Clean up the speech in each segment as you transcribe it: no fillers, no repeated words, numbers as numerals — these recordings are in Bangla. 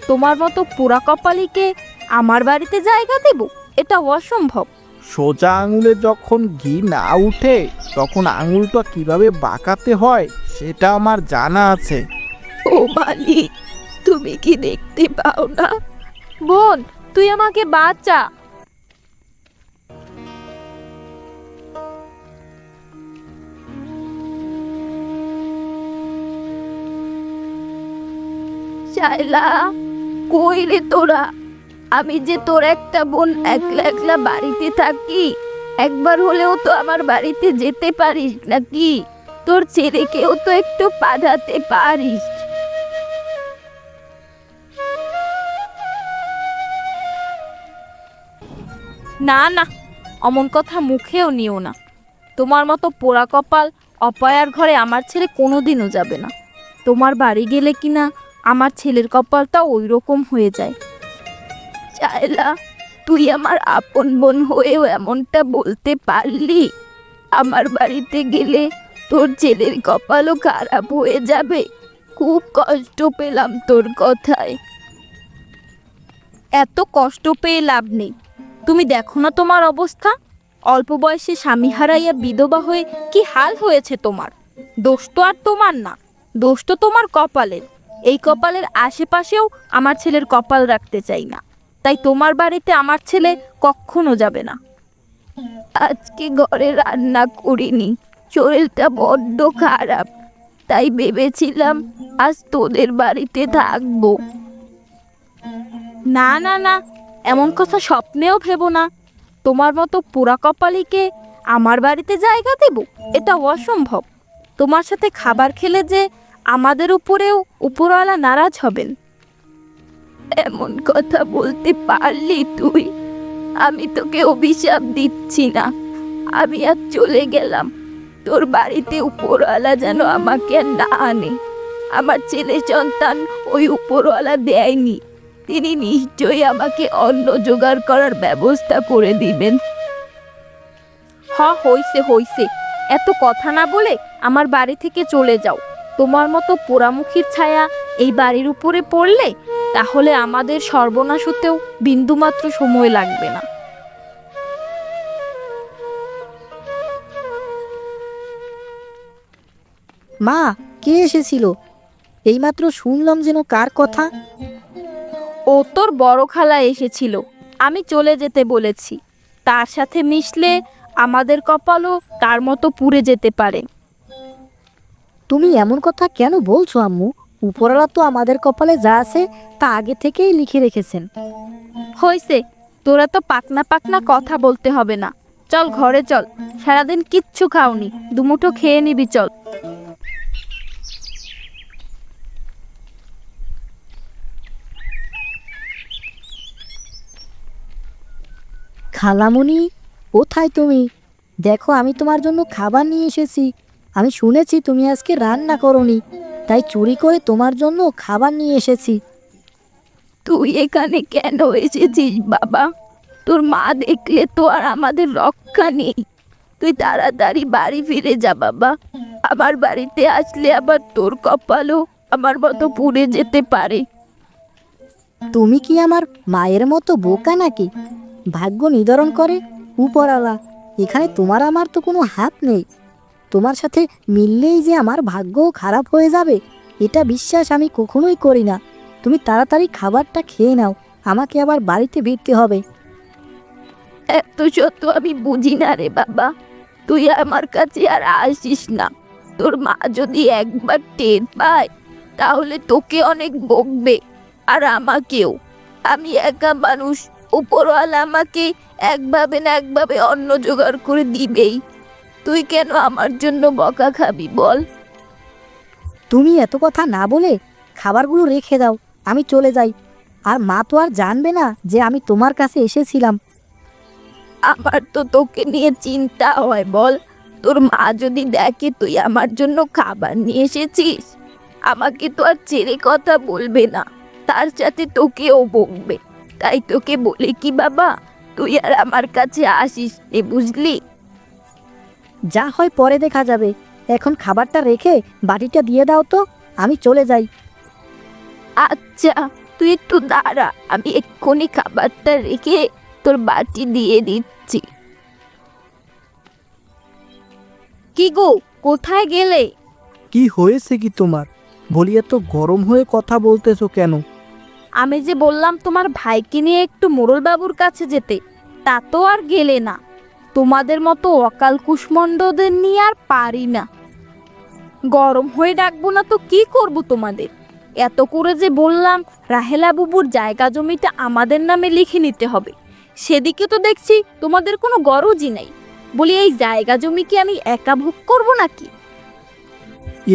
তোমার মতো পোড়া কপালিকে আমার বাড়িতে জায়গা দেব? এটা অসম্ভব। সোজা আঙুলে যখন ঘি না উঠে তখন আঙুলটা কিভাবে বাঁকাতে হয় সেটা আমার জানা আছে। ও মালিক, তুমি কি দেখতে পাও না? বোন, তুই আমাকে বাঁচা। শায়লা, কই রে তোরা? আমি যে তোর একটা বোন, একলা একলা বাড়িতে থাকি, একবার হলেও তো আমার বাড়িতে যেতে পারিস নাকি? তোর ছেলেকেও তো একটু পাঠাতে পারিস। না না, অমন কথা মুখেও নিও না। তোমার মতো পোড়া কপাল অপয়ার ঘরে আমার ছেলে কোনোদিনও যাবে না। তোমার বাড়ি গেলে কিনা আমার ছেলের কপালটা ওই রকম হয়ে যায়। শায়লা, তুই আমার আপন বোন হয়েও এমনটা বলতে পারলি? আমার বাড়িতে গেলে তোর ছেলের কপালও খারাপ হয়ে যাবে। খুব কষ্ট পেলাম তোর কথায়। এত কষ্ট পেয়ে লাভ নেই। তুমি দেখো না তোমার অবস্থা। অল্প বয়সে স্বামী হারাইয়া বিধবা হয়ে কি হাল হয়েছে তোমার। দোষ তো আর তোমার না, দোষ তো তোমার কপালের। এই কপালের আশেপাশেও আমার ছেলের কপাল রাখতে চাই না, তাই তোমার বাড়িতে আমার ছেলে কখনো যাবে না। আজকে ঘরে রান্না করিনি, শরীরটা বড্ড খারাপ, তাই ভেবেছিলাম আজ তোদের বাড়িতে থাকবো। না না না, এমন কথা স্বপ্নেও ভেবো না। তোমার মতো পোড়া কপালিকে আমার বাড়িতে জায়গা দেব? এটা অসম্ভব। তোমার সাথে খাবার খেলে যে আমাদের উপরেও উপরওয়ালা নারাজ হবেন। এমন কথা বলতে পারলি তুই? আমি তোকে অভিশাপ দিচ্ছি না, আমি আর চলে গেলাম। তোর বাড়িতে উপরওয়ালা যেন আমাকে আর না আনে। আমার ছেলে সন্তান ওই উপরওয়ালা দেয়নি, তিনি নিশ্চয়ই আমাকে অন্ন জোগাড় করার ব্যবস্থা করে দিবেন। হইছে হইছে, এত কথা না বলে আমার বাড়ি থেকে চলে যাও। তোমার মতো পোড়ামুখীর ছায়া এই বাড়ির উপরে পড়লে তাহলে আমাদের সর্বনাশ হতেও বিন্দুমাত্র সময় লাগবে না। মা, কে এসেছিল? এইমাত্র শুনলাম যেন কার কথা। ও তোর বড় খালা এসেছিল, আমি চলে যেতে বলেছি। তার সাথে মিশলে আমাদের কপালও তার মতো পুড়ে যেতে পারে। তুমি এমন কথা কেন বলছো আম্মু? উপরওয়ালা তো আমাদের কপালে যা আছে তা আগে থেকেই লিখে রেখেছেন। হইছে, তোরা তো পাকনা পাকনা কথা বলতে হবে না। চল ঘরে চল, সারাদিন কিচ্ছু খাওনি, দুমুঠো খেয়ে নিবি চল। খালামণি, কোথায় তুমি? দেখো, আমি তোমার জন্য খাবার নিয়ে এসেছি। আমি শুনেছি তুমি আজকে রান্না করোনি, তাই চুরি করে তোমার জন্য খাবার নিয়ে এসেছি। তুই এখানে কেন এসেছিস বাবা? তোর মা দেখলে তো আর আমাদের রক্ষা নেই। তুই তাড়াতাড়ি বাড়ি ফিরে যা বাবা। আমার বাড়িতে আসলে আবার তোর কপালও আমার মতো পুড়ে যেতে পারে। তুমি কি আমার মায়ের মতো বোকা নাকি? ভাগ্য নির্ধারণ করে উপরওয়ালা, এখানে তোমার আমার তো কোনো হাত নেই। তোমার সাথে মিললেই যে আমার ভাগ্যও খারাপ হয়ে যাবে, এটা বিশ্বাস আমি কখনোই করি না। তুমি তাড়াতাড়ি খাবারটা খেয়ে নাও, আমাকে আবার বাড়িতে ফিরতে হবে। এত সত্য আমি বুঝি না রে বাবা, তুই আমার কাছে আর আসিস না। তোর মা যদি একবার টের পায় তাহলে তোকে অনেক বকবে, আর আমাকেও। আমি একা মানুষ, উপরওয়ালা আমাকে একভাবে না একভাবে অন্ন জোগাড় করে দিবেই। তুই কেন আমার জন্য বকা খাবি বল? তুমি এত কথা না বলে খাবারগুলো রেখে দাও, আমি চলে যাই। আর মা তো আর জানবে না যে আমি তোমার কাছে এসেছিলাম। আমার তো তোকে নিয়ে চিন্তা হয় বল। তোর মা যদি দেখে তুই আমার জন্য খাবার নিয়ে এসেছিস, আমাকে তো আর ছেড়ে কথা বলবে না, তার সাথে তোকেও বকবে। তাই তোকে বলে কি বাবা, তুই আর আমার কাছে আসিস নে, বুঝলি? যা হয় পরে দেখা যাবে, এখন খাবারটা রেখে বাটিটা দিয়ে দাও তো, আমি চলে যাই। আচ্ছা, তুই একটু দাঁড়া, আমি এক্ষুনি খাবারটা রেখে তোর বাটি দিয়ে দিচ্ছি। কি গো, কোথায় গেলে? কি হয়েছে কি তোমার? বলি এত গরম হয়ে কথা বলতেছো কেন? আমি যে বললাম তোমার ভাইকে নিয়ে একটু মোড়লবাবুর কাছে যেতে, তা তো আর গেলে না। তোমাদের মতো অকাল কুষ্মণ্ডদের নিয়ে আর পারি না। গরম হয়ে ডাকবো না তো কি করব তোমাদের? এত করে যে বললাম রাহেলা বুবুর জায়গা জমিটা আমাদের নামে লিখে নিতে হবে, সেদিকে তো দেখছি তোমাদের কোনো গরজই নাই। বলি এই জায়গা জমি কি আমি একা ভোগ করব নাকি?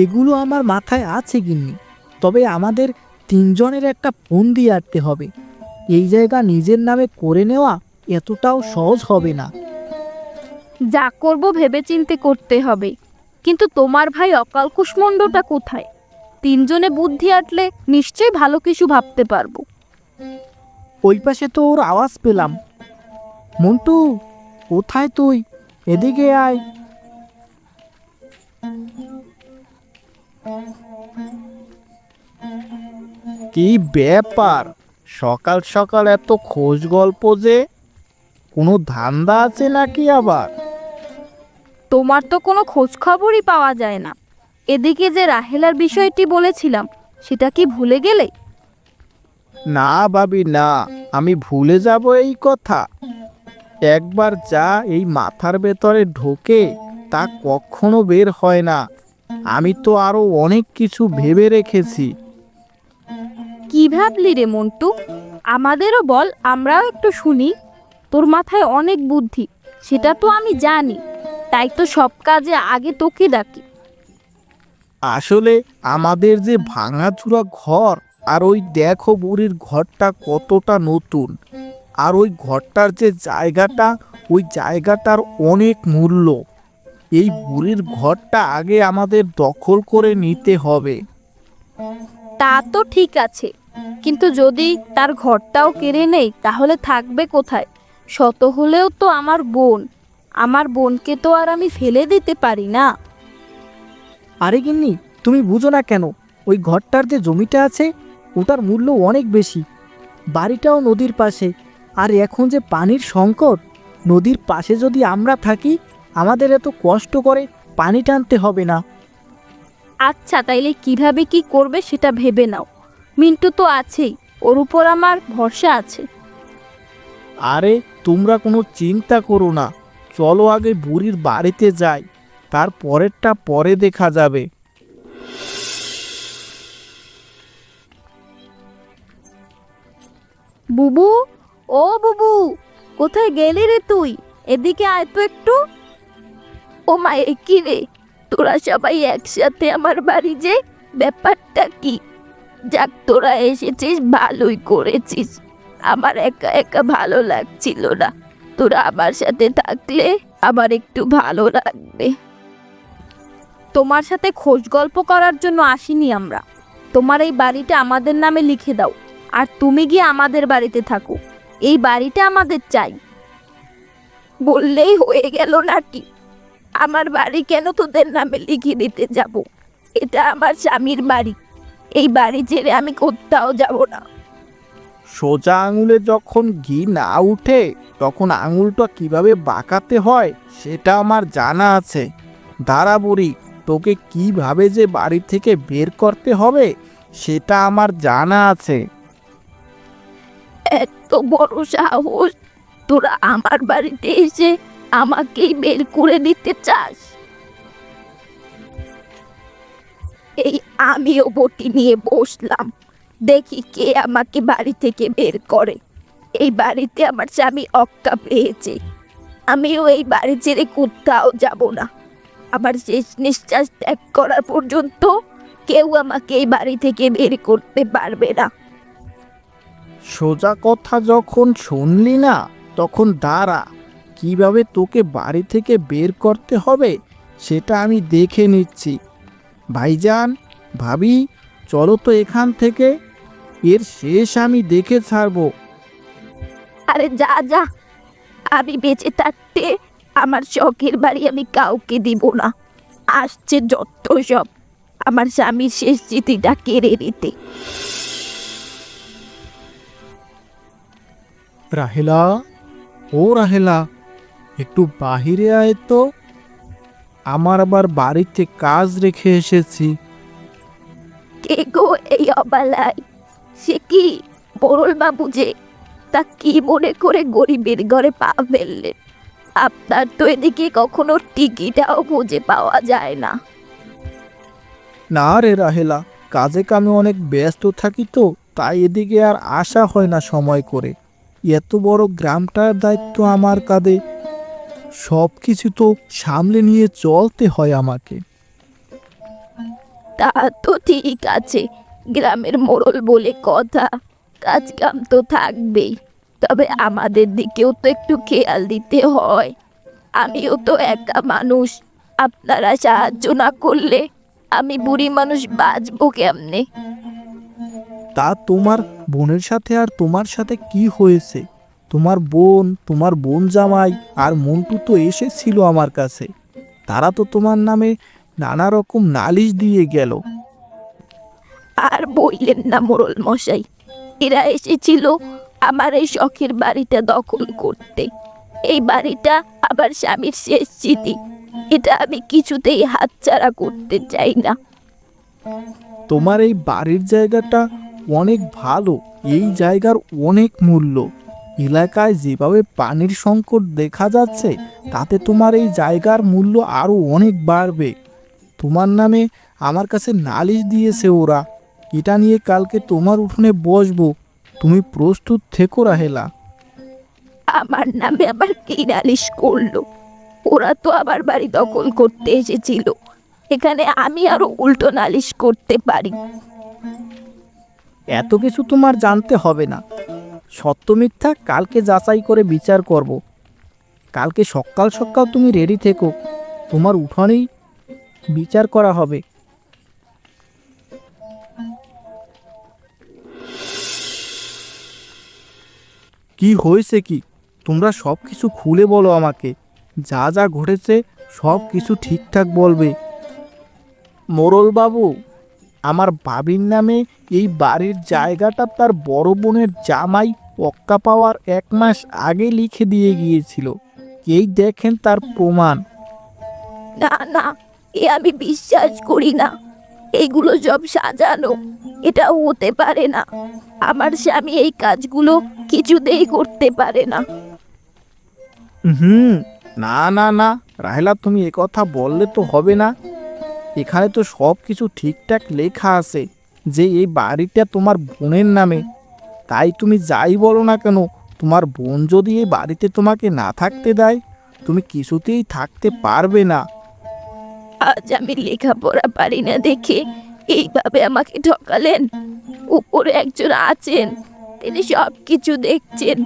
এগুলো আমার মাথায় আছে গিন্নি, তবে আমাদের তিনজনের একটা ফোন দিয়ে আটতে হবে। এই জায়গা নিজের নামে করে নেওয়া এতটাও সহজ হবে না। যা করব ভেবেচিন্তে করতে হবে। কিন্তু তোমার ভাই অকাল কুষ্মণ্ডটা কোথায়? তিনজনে বুদ্ধি আটলে নিশ্চয়ই ভালো কিছু ভাবতে পারবো। ওই পাশে তো ওর আওয়াজ পেলাম। মন্টু, কোথায় তুই? এদিকে আয়। কি ব্যাপার, সকাল সকাল এত খোঁজ গল্প যে? কোনো ধান্দা আছে নাকি আবার? তোমার তো কোনো খোঁজ খবরই পাওয়া যায় না। এদিকে যে রাহেলার বিষয়টি বলেছিলাম, সেটা কি ভুলে গেলে? না ভাবি না, আমি ভুলে যাব এই কথা? একবার যা এই মাথার ভেতরে ঢোকে তা কখনো বের হয় না। আমি তো আরো অনেক কিছু ভেবে রেখেছি। কি ভাবলি রে মন্টু? আমাদেরও বল, আমরাও একটু শুনি। তোর মাথায় অনেক বুদ্ধি, সেটা তো আমি জানি। তাই তো সব কাজে আগে তোকে ডাকি। আসলে আমাদের যে ভাঙাচুরা ঘর, আর ওই দেখো বুড়ির ঘরটা কতটা নতুন, আর ওই ঘরটার যে জায়গাটা, ওই জায়গাটার অনেক মূল্য। এই বুড়ির ঘরটা আগে আমাদের দখল করে নিতে হবে। তা তো ঠিক আছে, কিন্তু যদি তার ঘরটাও কেড়ে নেই তাহলে থাকবে কোথায়? শত হলেও তো আমার বোন। আমার বোনকে তো আর আমি ফেলে দিতে পারি না। আরে গিন্নি, তুমি বুঝো না কেন? ওই ঘরটার যে জমিটা আছে, ওটার মূল্য অনেক বেশি। বাড়িটাও নদীর পাশে, আর এখন যে পানির সংকট, নদীর পাশে যদি আমরা থাকি, আমাদের এত কষ্ট করে পানি টানতে হবে না। আচ্ছা, তাইলে কিভাবে কি করবে সেটা ভেবে নাও। মিন্টু তো আছেই, ওর উপর আমার ভরসা আছে। আরে তোমরা কোনো চিন্তা করো না, চলো আগে বুড়ির বাড়িতে যাই, তার পরেরটা পরে দেখা যাবে। বুবু, ও বুবু, কোথায় গেলি রে তুই? এদিকে আয় তো একটু। ও মা, এ কি রে? তোরা সবাই একসাথে আমার বাড়ি যে, ব্যাপারটা কি? যাক, তোরা এসেছিস, ভালোই করেছিস। আমার একা একা ভালো লাগছিল না, তোরা আমার সাথে থাকলে আমার একটু ভালো লাগবে। তোমার সাথে খোঁজ গল্প করার জন্য আসিনি আমরা। তোমার এই বাড়িটা আমাদের নামে লিখে দাও, আর তুমি গিয়ে আমাদের বাড়িতে থাকো। এই বাড়িটা আমাদের চাই। বললেই হয়ে গেল নাকি? আমার বাড়ি কেন তোদের নামে লিখে দিতে যাব? এটা আমার স্বামীর বাড়ি। এই বাড়ি ছেড়ে আমি কোথাও যাব না। সোজা আঙুলে যখন ঘি না উঠে, তখন আঙুলটা কিভাবে বাঁকাতে হয় সেটা আমার জানা আছে। দাঁড়া বুড়ি, তোকে কিভাবে যে বাড়ি থেকে বের করতে হবে সেটা আমার জানা আছে। এত বড় সাহস! তোরা আমার বাড়িতে এসে আমাকেই বের করে দিতে চাস? এই আমিও বটি নিয়ে বসলাম, দেখি কে আমাকে বাড়ি থেকে বের করে। এই বাড়িতে আমার স্বামী অক্কা পেয়েছে। আমিও এই বাড়ি ছেড়ে কোথাও যাব না। আমার শেষ নিঃশ্বাস ত্যাগ করা পর্যন্ত কেউ আমাকে এই বাড়ি থেকে বের করতে পারবে না। সোজা কথা যখন শুনলি না, তখন দাঁড়া, কিভাবে তোকে বাড়ি থেকে বের করতে হবে সেটা আমি দেখে নিচ্ছি। ভাইজান, ভাবি, চলো তো এখান থেকে, এর শেষ আমি দেখে ছাড়বো। আরে যা যা, আমি বেঁচে থাকতে আমার শখের বাড়ি আমি কাউকে দিব না। আসছে যত সব আমার স্বামীর শেষ চিঠিটা কেড়ে নিতে। রাহেলা, ও রাহেলা, একটু বাহিরে আয় তো। আমার আবার বাড়িতে কাজ রেখে এসেছি। কে গো এই অবালায়? সে কি মোড়ল বাবু যে? তা কি মনে করে গরিবের ঘরে পা ফেললেন? আপনার তো এদিকে কখনো টিকিটাও খুঁজে পাওয়া যায় না। না রে রাহেলা, কাজে কামে অনেক ব্যস্ত থাকি তো, তাই এদিকে আর আসা হয় না সময় করে। এত বড় গ্রামটার দায়িত্ব আমার কাঁধে, সব কিছু তো সামলে নিয়ে চলতে হয় আমাকে। তা তো ঠিক আছে, গ্রামের মোড়ল বলে কথা, কাজ কাম তো থাকবেই। তবে আমাদের দিকেও তো একটু খেয়াল দিতে হয়। আমিও তো একা মানুষ, আপনারা সাহায্য না করলে আমি বুড়ি মানুষ বাঁচবো কেমনে? তা তোমার বোনের সাথে আর তোমার সাথে কি হয়েছে? তোমার বোন জামাই আর মন্টু তো এসেছিল আমার কাছে। তারা তো তোমার নামে নানা রকম নালিশ দিয়ে গেল। আর বললেন না মোড়ল মশাই, এরা এসেছিল আমার এই শখের বাড়িটা দখল করতে। এই বাড়িটা আবার স্বামীর শেষ স্মৃতি, এটা আমি কিছুতেই হাতছাড়া করতে চাই না। তোমার এই বাড়ির জায়গাটা অনেক ভালো, এই জায়গার অনেক মূল্য। এলাকায় যেভাবে পানির সংকট দেখা যাচ্ছে, তাতে তোমার এই জায়গার মূল্য আরও অনেক বাড়বে। তোমার নামে আমার কাছে নালিশ দিয়েছে ওরা। এটা নিয়ে কালকে তোমার উঠোনে বসবো, তুমি প্রস্তুত থেকো রাহেলা। আমার নামে আবার কি নালিশ করলো? ওরা তো আবার বাড়ি দখল করতে এসেছিল, এখানে আমি আরো উল্টো নালিশ করতে পারি। এত কিছু তোমার জানতে হবে না, সত্য মিথ্যা কালকে যাচাই করে বিচার করব। কালকে সকাল সকাল তুমি রেডি থেকো, তোমার উঠানেই বিচার করা হবে। কি হয়েছে কি? তোমরা সব কিছু খুলে বলো আমাকে। যা যা ঘটেছে সব কিছু ঠিকঠাক বলবে। মোড়ল বাবু, আমার বাবির নামে এই বাড়ির জায়গাটা তার বড় বোনের জামাই পক্কা পাওয়ার 1 মাস আগে লিখে দিয়ে গিয়েছিল। এই দেখেন তার প্রমাণ। না না, এ আমি বিশ্বাস করি না। এগুলো সব সাজানো, এটা হতে পারে না। আমার স্বামী এই কাজগুলো কিছুতেই করতে পারে না। হুম, না না না রাহেলা, তুমি কথা বললে তো হবে না। এখানে তো সব কিছু ঠিকঠাক লেখা আছে যে এই বাড়িটা তোমার বোনের নামে। তাই তুমি যাই বলো না কেন, তোমার বোন যদি এই বাড়িতে তোমাকে না থাকতে দেয়, তুমি কিছুতেই থাকতে পারবে না। আজ আমি লেখাপড়া পারি না দেখে এইভাবে আমাকে ঠকালেন। উপরে একজন আছেন, তিনি সব কিছু দেখছেন।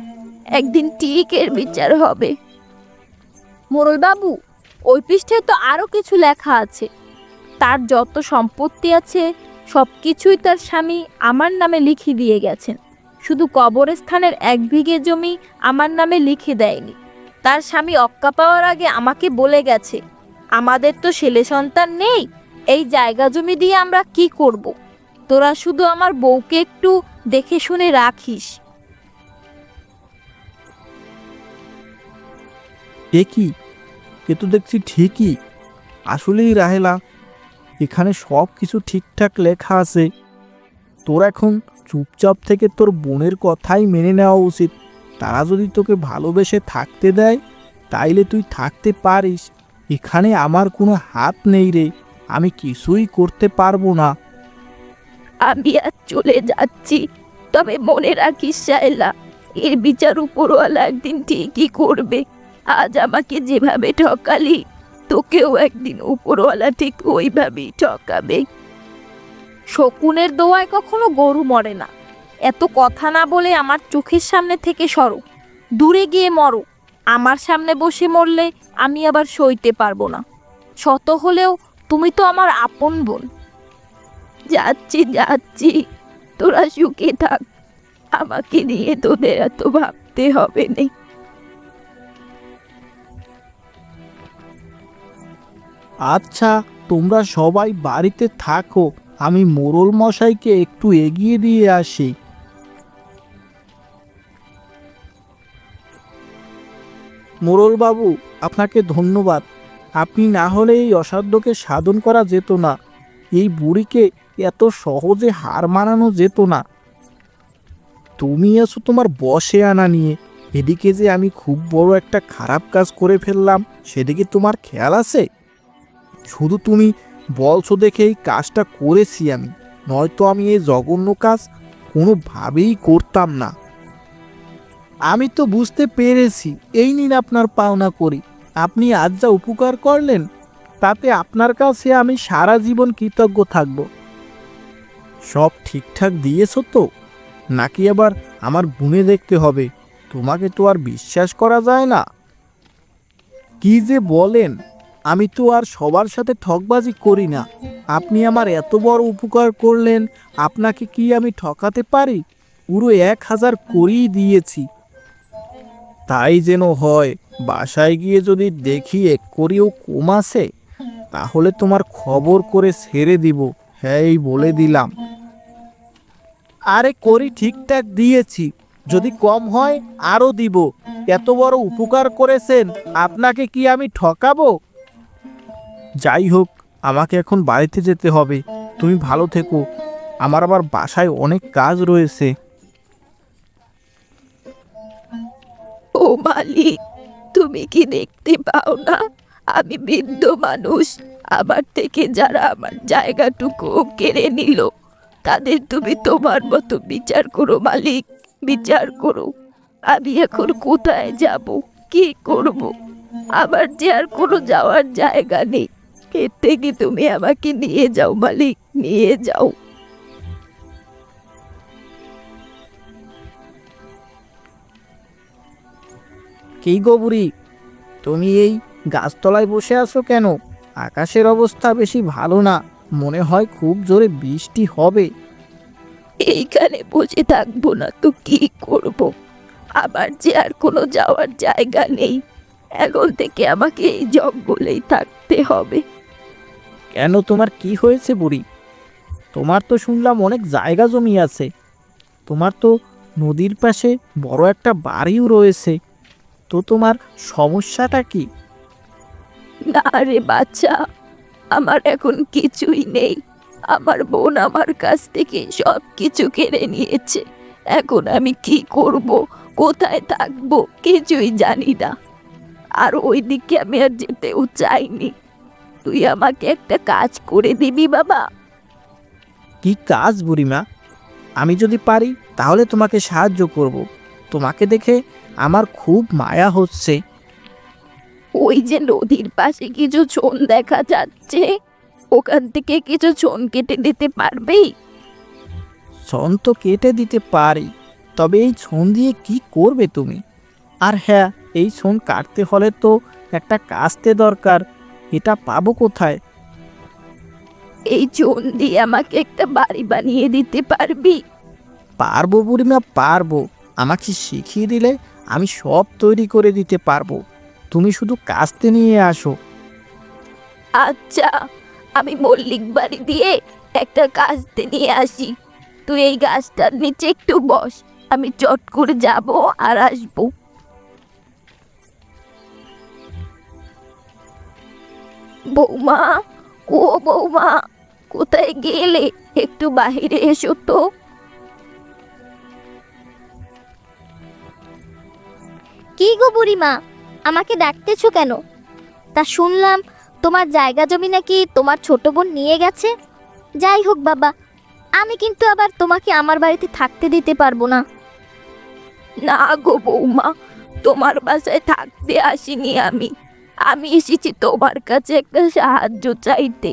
একদিন ঠিক এর বিচার হবে। মোড়ল বাবু, ওই পৃষ্ঠায় তো আরো কিছু লেখা আছে। তার যত সম্পত্তি আছে সব কিছুই তার স্বামী আমার নামে লিখে দিয়ে গেছেন। শুধু কবরস্থানের 1 বিঘে জমি আমার নামে লিখে দেয়নি। তার স্বামী অক্কা পাওয়ার আগে আমাকে বলে গেছে, আমাদের তো ছেলে সন্তান নেই, এই জায়গা জমি দিয়ে আমরা কি করব? তোরা শুধু আমার বউকে একটু দেখে শুনে রাখিস। এ কি? এ তো দেখছি ঠিকই। আসলেই রাহেলা, এখানে সব কিছু ঠিকঠাক লেখা আছে। তোর এখন চুপচাপ থেকে তোর বোনের কথাই মেনে নেওয়া উচিত। তারা যদি তোকে ভালোবেসে থাকতে দেয়, তাইলে তুই থাকতে পারিস। এখানে আমার কোনো হাত নেই রে, আমি কিছুই করতে পারবো না। আমি আজ চলে যাচ্ছি, তবে মনে রাখিস শায়লা, এর বিচার উপরওয়ালা একদিন ঠিকই করবে। আজ আমাকে যেভাবে ঠকালি, তোকেও একদিন উপরওয়ালা ঠিক ওইভাবেই ঠকাবে। শকুনের দোয়ায় কখনো গরু মরে না। এত কথা না বলে আমার চোখের সামনে থেকে সরো, দূরে গিয়ে মরো। আমার সামনে বসে মরলে আমি আবার সইতে পারবো না। শত হলেও তুমি তো আমার আপন বোন। যাচ্ছি যাচ্ছি, তোরা সুখে থাক, আমাকে নিয়ে তোদের এত ভাবতে হবে না। আচ্ছা, তোমরা সবাই বাড়িতে থাকো, আমি মোড়ল মশাইকে একটু এগিয়ে দিয়ে আসি। মোড়লবাবু, আপনাকে ধন্যবাদ। আপনি না হলে এই অসাধ্যকে সাধন করা যেত না, এই বুড়িকে এত সহজে হার মানানো যেত না। তুমি আছো তোমার বশে আনা নিয়ে, এদিকে যে আমি খুব বড় একটা খারাপ কাজ করে ফেললাম সেদিকে তোমার খেয়াল আছে? শুধু তুমি বলছো দেখে এই কাজটা করেছি আমি, নয়তো আমি এই জঘন্য কাজ কোনোভাবেই করতাম না। আমি তো বুঝতে পেরেছি, এই নিন আপনার পাওনা করি। আপনি আজ যা উপকার করলেন তাতে আপনার কাছে আমি সারা জীবন কৃতজ্ঞ থাকব। সব ঠিকঠাক দিয়েছো তো, নাকি আবার আমার গুণে দেখতে হবে? তোমাকে তো আর বিশ্বাস করা যায় না। কি যে বলেন, আমি তো আর সবার সাথে ঠকবাজি করি না। আপনি আমার এত বড় উপকার করলেন, আপনাকে কি আমি ঠকাতে পারি? পুরো 1000 করেই দিয়েছি। তাই যেন হয়, বাসায় গিয়ে যদি দেখি 1 করেও কম আছে তাহলে তোমার খবর করে ছেড়ে দিব। হ্যাঁ, এই বলে দিলাম। আরে করি ঠিকঠাক দিয়েছি, যদি কম হয় আরও দিব। এত বড় উপকার করেছেন, আপনাকে কি আমি ঠকাবো? যাই হোক, আমাকে এখন বাড়িতে যেতে হবে। তুমি ভালো থেকো, আমার আবার বাসায় অনেক কাজ রয়েছে। ও মালিক, তুমি কি দেখতে পাও না আমি বৃদ্ধ মানুষ? আমার থেকে যারা আমার জায়গাটুকু কেড়ে নিল তাদের তুমি তোমার মতো বিচার করো মালিক, বিচার করো। আমি এখন কোথায় যাব, কি করব? আমার যে আর কোনো যাওয়ার জায়গা নেই। এর থেকে তুমি আমাকে নিয়ে যাও মালিক, নিয়ে যাও। কি গো বুড়ি, তুমি এই গাছতলায় বসে আছো কেন? আকাশের অবস্থা বেশি ভালো না, মনে হয় খুব জোরে বৃষ্টি হবে। এইখানে বসে থাকবো না তো কি করব? আমার যে আর কোনো যাওয়ার জায়গা নেই। এখন থেকে আমাকে এই জঙ্গলেই থাকতে হবে। কেন, তোমার কি হয়েছে বুড়ি? তোমার তো শুনলাম অনেক জায়গা জমি আছে, তোমার তো নদীর পাশে বড় একটা বাড়িও রয়েছে, তো তোমার সমস্যাটা কি? না রে বাচ্চা, আমার এখন কিছুই নেই। আমার বোন আমার কাছ থেকে সব কিছু কেড়ে নিয়েছে। এখন আমি কি করব, কোথায় থাকবো কিছুই জানি না। আর ওইদিকে আমি আর যেতেও চাইনি। তুই আমাকে একটা কাজ করে দিবি বাবা? কি কাজ বুড়িমা? আমি যদি পারি তাহলে তোমাকে সাহায্য করব। তোমাকে দেখে আমার খুব মায়া হচ্ছে। ওই যে নদীর পাশে কিছু চোন দেখা যাচ্ছে, ওখান থেকে কিছু চোন কেটে দিতে পারবি? ছন তো কেটে দিতে পারি, তবে এই ছন দিয়ে কি করবে তুমি? আর হ্যাঁ, এই ছন কাটতে হলে তো একটা কাস্তে দরকার, এটা পাবো কোথায়? এই চোন দিয়ে আমাকে একটা বাড়ি বানিয়ে দিতে পারবি? পারবো বুড়িমা, পারবো। আমাকে শিখিয়ে দিলে আমি সব তৈরি করে দিতে পারবো, তুমি শুধু কাস্তে নিয়ে আসো। আচ্ছা, আমি মল্লিক বাড়ি দিয়ে একটা কাস্তে নিয়ে আসি। তুই এই গাছটার নিচে একটু বস, আমি চট করে যাব আর আসবো। বৌমা, ও বৌমা, কোথায় গেলে? একটু বাইরে এসো তো। কি গো বুড়িমা, আমাকে ডাকতেছো কেন? তা শুনলাম তোমার জায়গা জমি নাকি তোমার ছোট বোন নিয়ে গেছে। যাই হোক বাবা, আমি কিন্তু আবার তোমাকে আমার বাড়িতে থাকতে দিতে পারবো না। না গো বৌমা, তোমার বাসায় থাকতে আসিনি আমি। আমি এসেছি তোমার কাছে একটা সাহায্য চাইতে।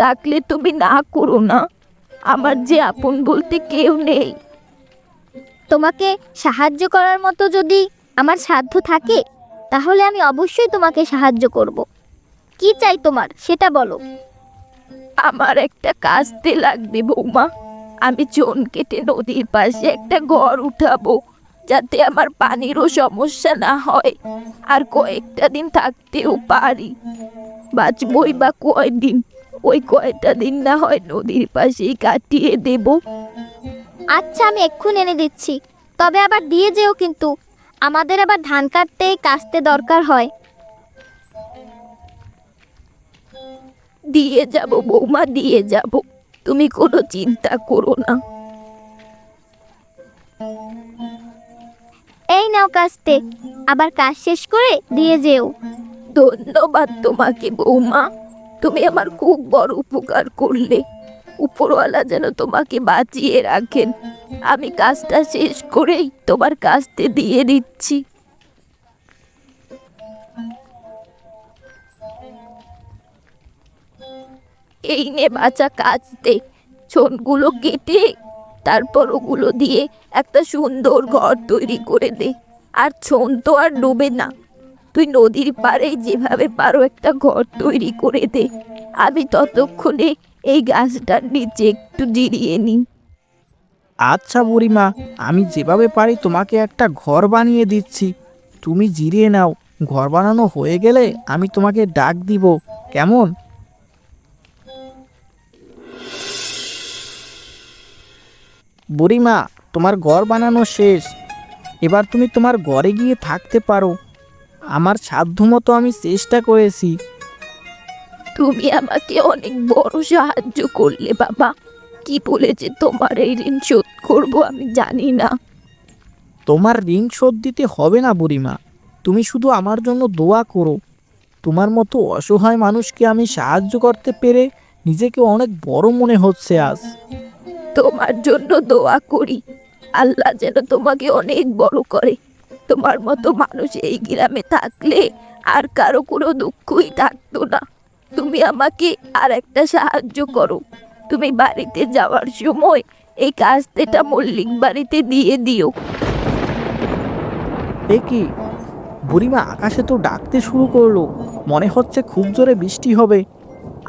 থাকলে তুমি না করো না, আমার যে আপন বলতে কেউ নেই। তোমাকে সাহায্য করার মতো যদি আমার সাধ্য থাকে তাহলে আমি অবশ্যই তোমাকে সাহায্য করব। কি চাই তোমার সেটা বলো। আমার একটা কাস্তে লাগবে বৌমা। আমি চোন কেটে নদীর পাশে একটা ঘর উঠাবো, যাতে আমার পানিরও সমস্যা না হয়, আর কয়েকটা দিন থাকতেও পারি। বাঁচবই বা কয়দিন, ওই কয়টা দিন না হয় নদীর পাশেই কাটিয়ে দেব। আচ্ছা, আমি এক্ষুনি এনে দিচ্ছি, তবে আবার দিয়ে যেও কিন্তু। আমাদের আবার ধান কাটতে কাস্তে দরকার হয়। দিয়ে যাব বৌমা, দিয়ে যাব, তুমি কোনো চিন্তা করো না। এই নাও কাস্তে, আবার কাজ শেষ করে দিয়ে যেও। ধন্যবাদ তোমাকে বৌমা, তুমি আমার খুব বড় উপকার করলে। উপরওয়ালা যেন তোমাকে বাঁচিয়ে রাখেন। আমি কাজটা শেষ করেই তোমার কাস্তে দিয়ে দিচ্ছি। এই নে বাঁচা কাস্তে, ছনগুলো কেটে তারপর ওগুলো দিয়ে একটা সুন্দর ঘর তৈরি করে দে। আর ছন তো আর ডুবে না, তুই নদীর পাড়ে যেভাবে পারো একটা ঘর তৈরি করে দে। আমি ততক্ষণে এই গাছটার নিচে একটু জিরিয়ে নিই। আচ্ছা বুড়িমা, আমি যেভাবে পারি তোমাকে একটা ঘর বানিয়ে দিচ্ছি, তুমি জিরিয়ে নাও। ঘর বানানো হয়ে গেলে আমি তোমাকে ডাক দিব, কেমন? বুড়িমা, তোমার ঘর বানানো শেষ। এবার তুমি তোমার ঘরে গিয়ে থাকতে পারো। আমার সাধ্যমতো আমি চেষ্টা করেছি। তুমি আমাকে অনেক বড় সাহায্য করলে বাবা। কি বলে যে তোমার এই ঋণ শোধ করবো আমি জানি না। তোমার ঋণ শোধ দিতে হবে না বুড়িমা, তুমি শুধু আমার জন্য দোয়া করো। তোমার মতো অসহায় মানুষকে আমি সাহায্য করতে পেরে নিজেকে অনেক বড় মনে হচ্ছে আজ। তোমার জন্য দোয়া করি, আল্লাহ যেন তোমাকে অনেক বড় করে। তোমার মতো মানুষ এই গ্রামে থাকলে আর কারো কোনো দুঃখই থাকতো না। তুমি আমাকে আর একটা সাহায্য করো, তুমি বাড়িতে যাওয়ার সময় এই কাস্তেটা মল্লিক বাড়িতে দিয়ে দিও। এ কি, বুড়িমা আকাশে তো ডাকতে শুরু করলো, মনে হচ্ছে খুব জোরে বৃষ্টি হবে।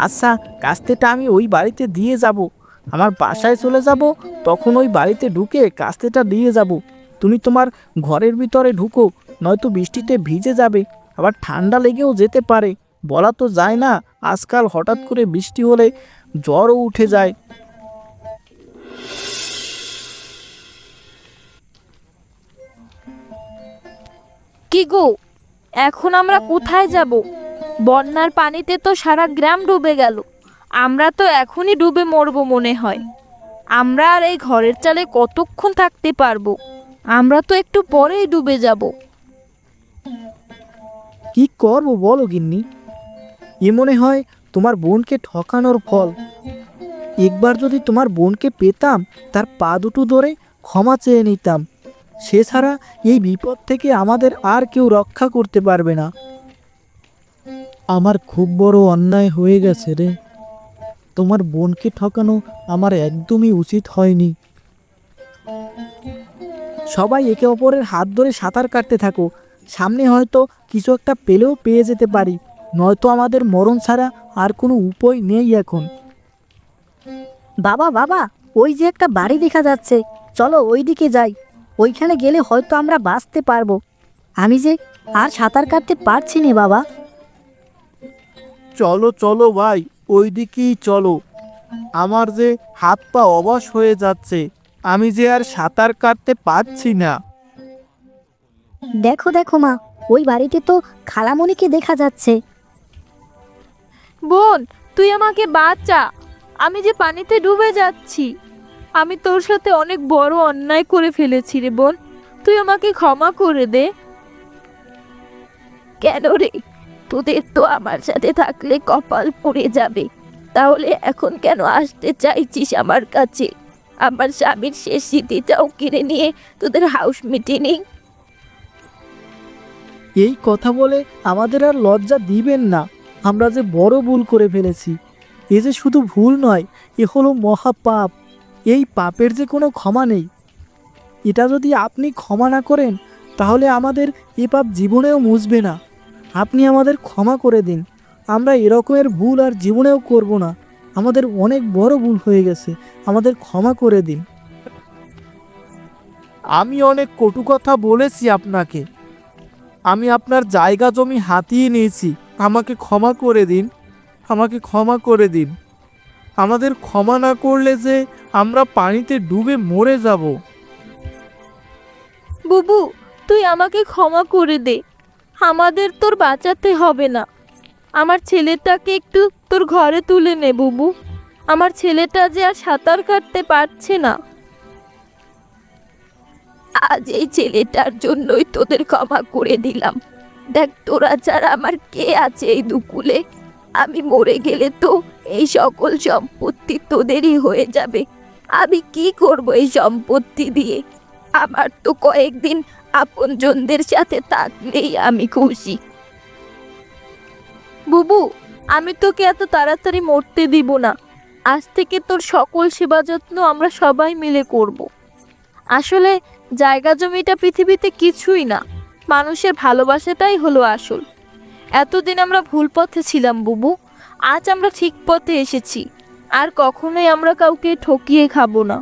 আচ্ছা, কাস্তেটা আমি ওই বাড়িতে দিয়ে যাব। আমার বাসায় চলে যাব, তখন ওই বাড়িতে ঢুকে কাস্তেটা দিয়ে যাব। তুমি তোমার ঘরের ভিতরে ঢুকো, নয়তো বৃষ্টিতে ভিজে যাবে, আবার ঠান্ডা লেগেও যেতে পারে। বলা তো যায় না, আজকাল হঠাৎ করে বৃষ্টি হলে জ্বরও উঠে যায়। কি গো, এখন আমরা কোথায় যাব? বন্যার পানিতে তো সারা গ্রাম ডুবে গেল। আমরা তো এখনই ডুবে মরবো মনে হয়। আমরা আর এই ঘরের চালে কতক্ষণ থাকতে পারবো? আমরা তো একটু পরেই ডুবে যাব। কি করবো বলো গিন্নি? এ মনে হয় তোমার বোনকে ঠকানোর ফল। একবার যদি তোমার বোনকে পেতাম, তার পা দুটো ধরে ক্ষমা চেয়ে নিতাম। সে ছাড়া এই বিপদ থেকে আমাদের আর কেউ রক্ষা করতে পারবে না। আমার খুব বড় অন্যায় হয়ে গেছে রে। তোমার বোনকে ঠকানো আমার একদমই উচিত হয়নি। সবাই একে অপরের হাত ধরে সাঁতার কাটতে থাকো, সামনে হয়তো কিছু একটা পেলেও পেয়ে যেতে পারি, নয়তো আমাদের মরণ ছাড়া আর কোনো উপায় নেই এখন। বাবা বাবা, ওই যে একটা বাড়ি দেখা যাচ্ছে, চলো ওই দিকে যাই। ওইখানে গেলে হয়তো আমরা বাঁচতে পারবো। আমি যে আর সাঁতার কাটতে পারছি না বাবা। চলো চলো ভাই, ওই দিকেই চলো। আমার যে হাত পা অবশ হয়ে যাচ্ছে, আমি যে আর সাঁতার কাটতে পারছি না। দেখো দেখো মা, ওই বাড়িতে তো খালামণিকে দেখা যাচ্ছে। বোন, তুই আমাকে বাঁচা, আমি যে পানিতে ডুবে যাচ্ছি। আমি তোর সাথে অনেক বড় অন্যায় করে ফেলেছি রে বোন, তুই আমাকে ক্ষমা করে দে। কেন রে, তোদের তো আমার সাথে থাকলে কপাল পুড়ে যাবে। তাহলে এখন কেন আসতে চাইছিস আমার কাছে? আমার স্বামীর শেষ স্মৃতিটাও কিনে নিয়ে তোদের হাউস মিটেনি। এই কথা বলে আমাদের আর লজ্জা দিবেন না। আমরা যে বড় ভুল করে ফেলেছি। এ যে শুধু ভুল নয়, এ হলো মহাপাপ। এই পাপের যে কোনো ক্ষমা নেই। এটা যদি আপনি ক্ষমা না করেন, তাহলে আমাদের এ পাপ জীবনেও মুছবে না। আপনি আমাদের ক্ষমা করে দিন। আমরা এরকমের ভুল আর জীবনেও করব না। আমাদের অনেক বড় ভুল হয়ে গেছে, আমাদের ক্ষমা করে দিন। আমি অনেক কটু কথা বলেছি আপনাকে। আমি আপনার জায়গা জমি হাতিয়ে নিয়েছি, আমাকে ক্ষমা করে দিন। আমাকে ক্ষমা করে দিন। আমাদের ক্ষমা না করলে যে আমরা পানিতে ডুবে মরে যাব। বুবু, তুই আমাকে ক্ষমা করে দে, আমাদের তোর বাঁচাতে হবে না। আমার ছেলেটাকে একটু তোর ঘরে তুলে নে বুবু, আমার ছেলেটা যে আর সাঁতার কাটতে পারছে না। আজ এই ছেলেটার জন্যই তোদের ক্ষমা করে দিলাম। দেখ, তোরা ছাড়া আমার কে আছে এই দুকুলে? আমি মরে গেলে তো এই সকল সম্পত্তি তোদেরই হয়ে যাবে। আমি কি করব এই সম্পত্তি দিয়ে? আমার তো কয়েকদিন আপনজনদের সাথে থাকলেই আমি খুশি। বুবু, আমি তোকে এত তাড়াতাড়ি মরতে দিব না। আজ থেকে তোর সকল সেবা যত্ন আমরা সবাই মিলে করব। আসলে জায়গা জমিটা পৃথিবীতে কিছুই না, মানুষের ভালোবাসাটাই হলো আসল। এতদিন আমরা ভুল পথে ছিলাম বুবু, আজ আমরা ঠিক পথে এসেছি। আর কখনোই আমরা কাউকে ঠকিয়ে খাবো না।